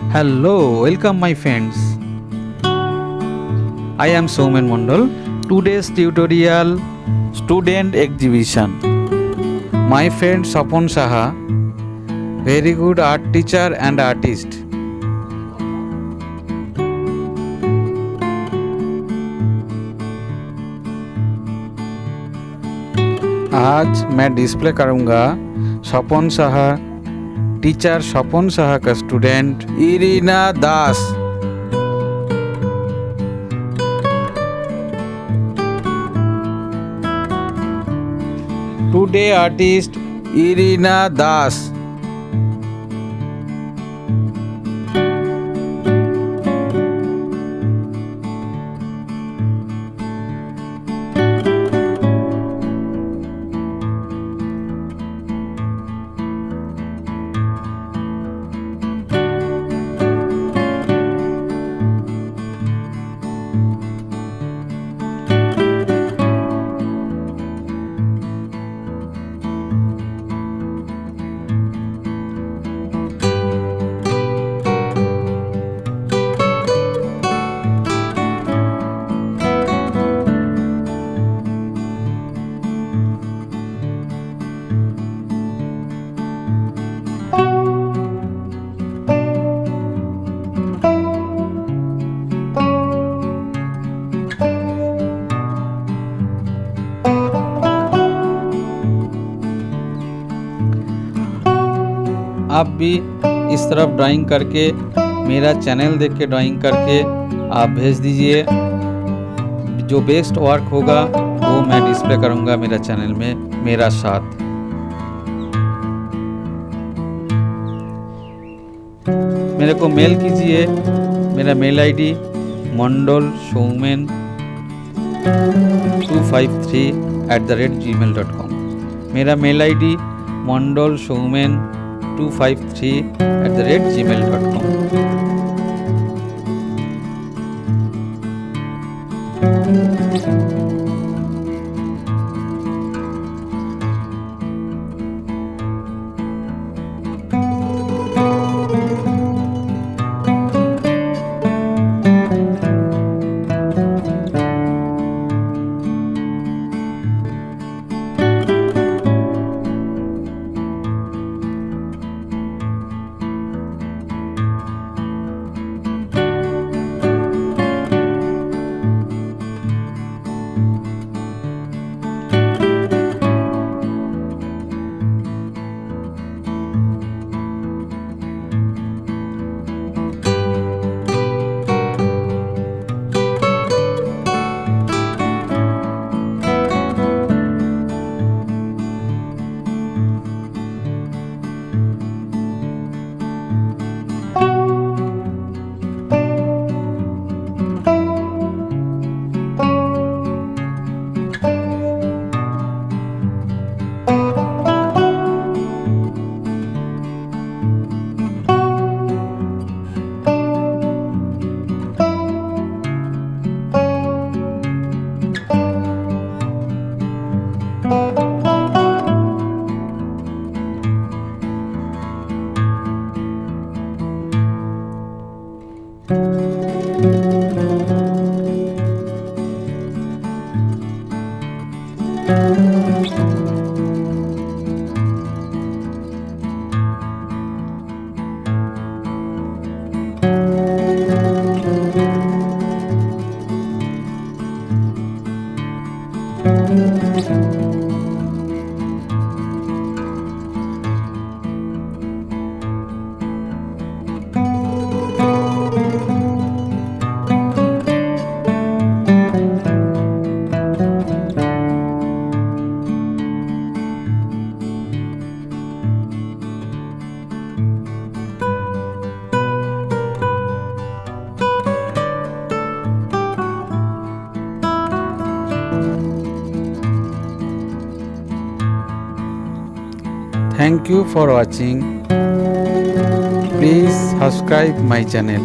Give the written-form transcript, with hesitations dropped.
Hello, welcome my friends. I am Soumen Mondol. Today's tutorial student exhibition. My friend Sapon Saha, very good art teacher and artist. आज मैं display करूंगा सपन Saha teacher सपन साहा का student Irina दास। Today artist Irina दास। आप भी इस तरफ drawing करके मेरा चैनल देख के ड्राइंग करके आप भेज दीजिए। जो बेस्ट वर्क होगा वो मैं डिस्प्ले करूँगा मेरा चैनल में मेरा साथ। मेरे को मेल कीजिए। मेरा मेल आईडी mondolsoumen 253@gmail.com। मेरा mail ID mondolsoumen 253@gmail.com। Thank you for watching. Please subscribe my channel.